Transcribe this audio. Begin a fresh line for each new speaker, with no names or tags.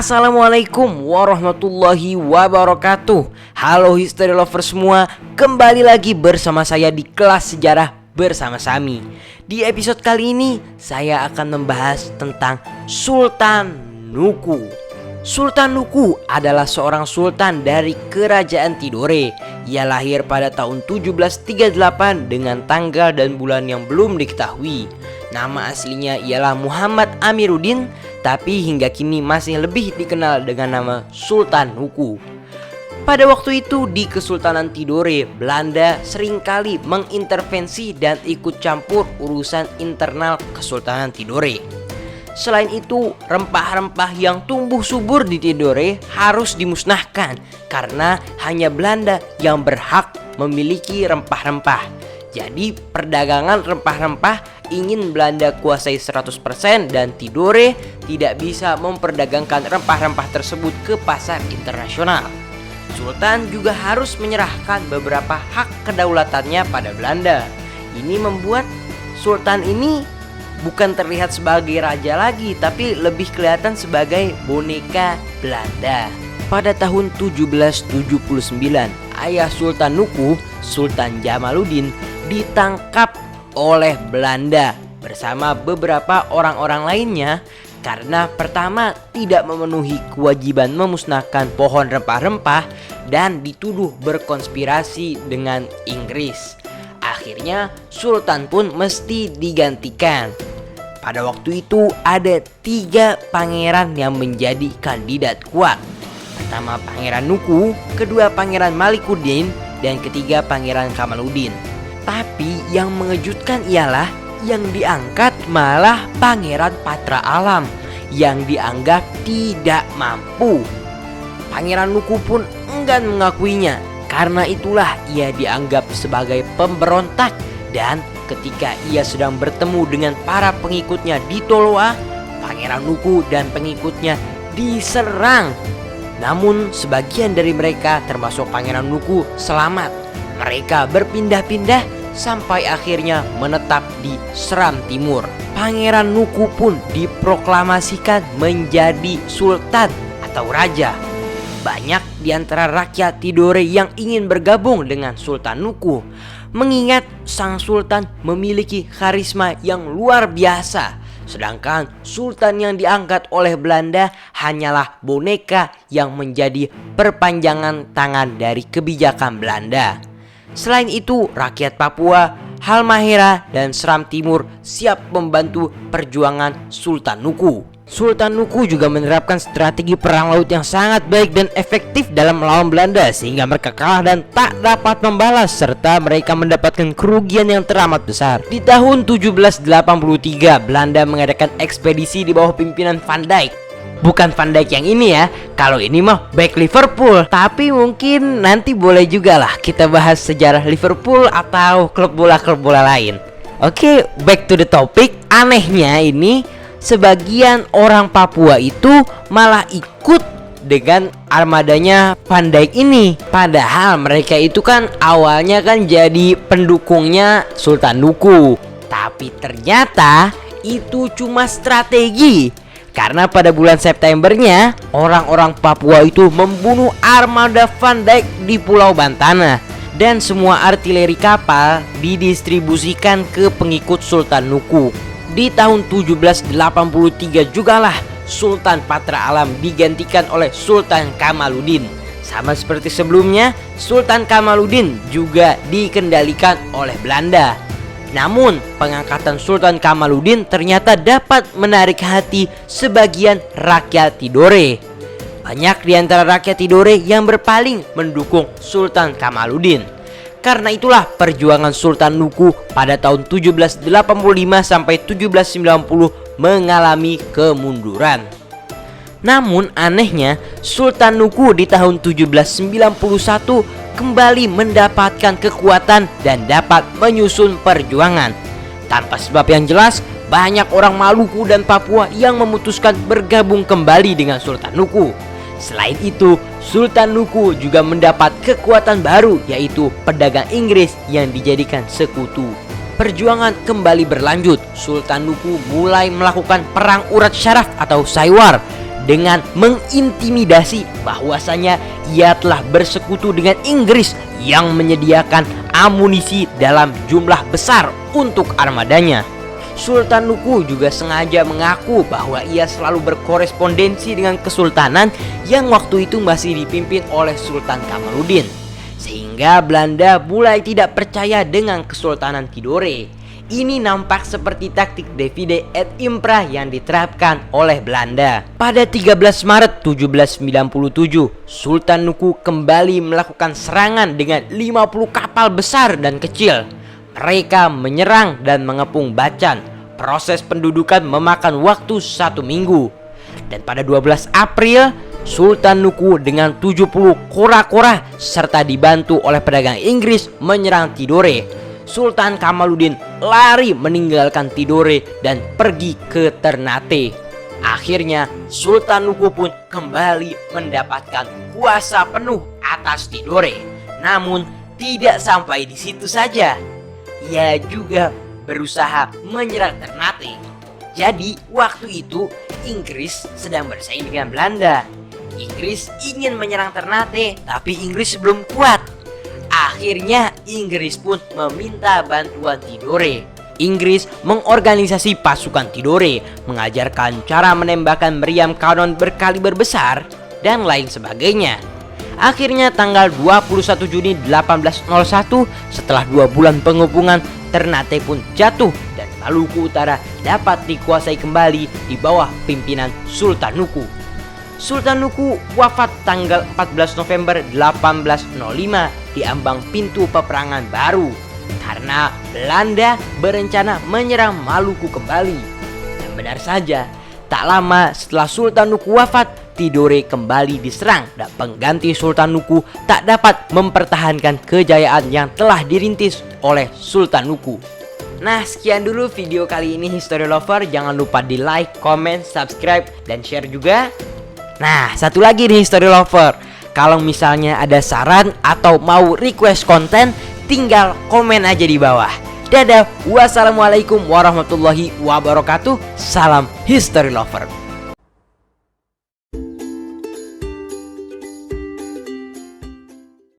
Assalamualaikum warahmatullahi wabarakatuh. Halo history lover semua, kembali lagi bersama saya di kelas sejarah bersama Sami. Di episode kali ini saya akan membahas tentang Sultan Nuku. Sultan Nuku adalah seorang sultan dari kerajaan Tidore. Ia lahir pada tahun 1738 dengan tanggal dan bulan yang belum diketahui. Nama aslinya ialah Muhammad Amiruddin, tapi hingga kini masih lebih dikenal dengan nama Sultan Nuku. Pada waktu itu di Kesultanan Tidore, Belanda seringkali mengintervensi dan ikut campur urusan internal Kesultanan Tidore. Selain itu, rempah-rempah yang tumbuh subur di Tidore harus dimusnahkan karena hanya Belanda yang berhak memiliki rempah-rempah. Jadi perdagangan rempah-rempah ingin Belanda kuasai 100% dan Tidore tidak bisa memperdagangkan rempah-rempah tersebut ke pasar internasional. Sultan juga harus menyerahkan beberapa hak kedaulatannya pada Belanda. Ini membuat Sultan ini bukan terlihat sebagai raja lagi, tapi lebih kelihatan sebagai boneka Belanda. Pada tahun 1779, ayah Sultan Nuku, Sultan Jamaluddin, ditangkap oleh Belanda bersama beberapa orang-orang lainnya karena pertama tidak memenuhi kewajiban memusnahkan pohon rempah-rempah dan dituduh berkonspirasi dengan Inggris. Akhirnya Sultan pun mesti digantikan. Pada waktu itu ada 3 pangeran yang menjadi kandidat kuat. Pertama Pangeran Nuku, kedua Pangeran Malikuddin, dan ketiga Pangeran Kamaluddin. Tapi yang mengejutkan ialah yang diangkat malah Pangeran Patra Alam yang dianggap tidak mampu. Pangeran Nuku pun enggan mengakuinya. Karena itulah ia dianggap sebagai pemberontak, dan ketika ia sedang bertemu dengan para pengikutnya di Toloa, Pangeran Nuku dan pengikutnya diserang. Namun sebagian dari mereka termasuk Pangeran Nuku selamat. Mereka berpindah-pindah sampai akhirnya menetap di Seram Timur. Pangeran Nuku pun diproklamasikan menjadi sultan atau raja. Banyak di antara rakyat Tidore yang ingin bergabung dengan Sultan Nuku, mengingat sang sultan memiliki karisma yang luar biasa. Sedangkan sultan yang diangkat oleh Belanda hanyalah boneka yang menjadi perpanjangan tangan dari kebijakan Belanda. Selain itu, rakyat Papua, Halmahera, dan Seram Timur siap membantu perjuangan Sultan Nuku. Sultan Nuku juga menerapkan strategi perang laut yang sangat baik dan efektif dalam melawan Belanda sehingga mereka kalah dan tak dapat membalas, serta mereka mendapatkan kerugian yang teramat besar. Di tahun 1783, Belanda mengadakan ekspedisi di bawah pimpinan Van Dijk. Bukan Van Dijk yang ini ya, kalau ini mah back Liverpool. Tapi mungkin nanti boleh juga lah kita bahas sejarah Liverpool atau klub bola lain. Oke, back to the topic. Anehnya ini, sebagian orang Papua itu malah ikut dengan armadanya Van Dijk ini. Padahal mereka itu kan awalnya kan jadi pendukungnya Sultan Nuku. Tapi ternyata itu cuma strategi. Karena pada bulan Septembernya, orang-orang Papua itu membunuh armada Van Dijk di Pulau Bantana. Dan semua artileri kapal didistribusikan ke pengikut Sultan Nuku. Di tahun 1783 jugalah Sultan Patra Alam digantikan oleh Sultan Kamaluddin. Sama seperti sebelumnya, Sultan Kamaluddin juga dikendalikan oleh Belanda. Namun pengangkatan Sultan Kamaluddin ternyata dapat menarik hati sebagian rakyat Tidore. Banyak di antara rakyat Tidore yang berpaling mendukung Sultan Kamaluddin. Karena itulah perjuangan Sultan Nuku pada tahun 1785 sampai 1790 mengalami kemunduran. Namun anehnya, Sultan Nuku di tahun 1791 kembali mendapatkan kekuatan dan dapat menyusun perjuangan. Tanpa sebab yang jelas, banyak orang Maluku dan Papua yang memutuskan bergabung kembali dengan Sultan Nuku. Selain itu, Sultan Nuku juga mendapat kekuatan baru, yaitu pedagang Inggris yang dijadikan sekutu. Perjuangan kembali berlanjut. Sultan Nuku mulai melakukan perang urat syaraf atau Saiwar dengan mengintimidasi bahwasanya ia telah bersekutu dengan Inggris yang menyediakan amunisi dalam jumlah besar untuk armadanya. Sultan Nuku juga sengaja mengaku bahwa ia selalu berkorespondensi dengan kesultanan yang waktu itu masih dipimpin oleh Sultan Kamaluddin, sehingga Belanda mulai tidak percaya dengan Kesultanan Tidore. Ini nampak seperti taktik divide et impera yang diterapkan oleh Belanda. Pada 13 Maret 1797, Sultan Nuku kembali melakukan serangan dengan 50 kapal besar dan kecil. Mereka menyerang dan mengepung Bacan. Proses pendudukan memakan waktu 1 minggu. Dan pada 12 April, Sultan Nuku dengan 70 kora-kora serta dibantu oleh pedagang Inggris menyerang Tidore. Sultan Kamaluddin lari meninggalkan Tidore dan pergi ke Ternate. Akhirnya Sultan Nuku pun kembali mendapatkan kuasa penuh atas Tidore. Namun tidak sampai di situ saja, ia juga berusaha menyerang Ternate. Jadi waktu itu Inggris sedang bersaing dengan Belanda. Inggris ingin menyerang Ternate, tapi Inggris belum kuat. Akhirnya Inggris pun meminta bantuan Tidore. Inggris mengorganisasi pasukan Tidore, mengajarkan cara menembakkan meriam kanon berkaliber besar, dan lain sebagainya. Akhirnya tanggal 21 Juni 1801, setelah 2 bulan pengepungan, Ternate pun jatuh dan Maluku Utara dapat dikuasai kembali di bawah pimpinan Sultan Nuku. Sultan Nuku wafat tanggal 14 November 1805 di ambang pintu peperangan baru karena Belanda berencana menyerang Maluku kembali. Dan benar saja, tak lama setelah Sultan Nuku wafat, Tidore kembali diserang dan pengganti Sultan Nuku tak dapat mempertahankan kejayaan yang telah dirintis oleh Sultan Nuku. Nah, sekian dulu video kali ini History Lover. Jangan lupa di like, comment, subscribe, dan share juga. Nah, satu lagi nih History Lover, kalau misalnya ada saran atau mau request konten, tinggal komen aja di bawah. Dadah, wassalamualaikum warahmatullahi wabarakatuh. Salam History Lover.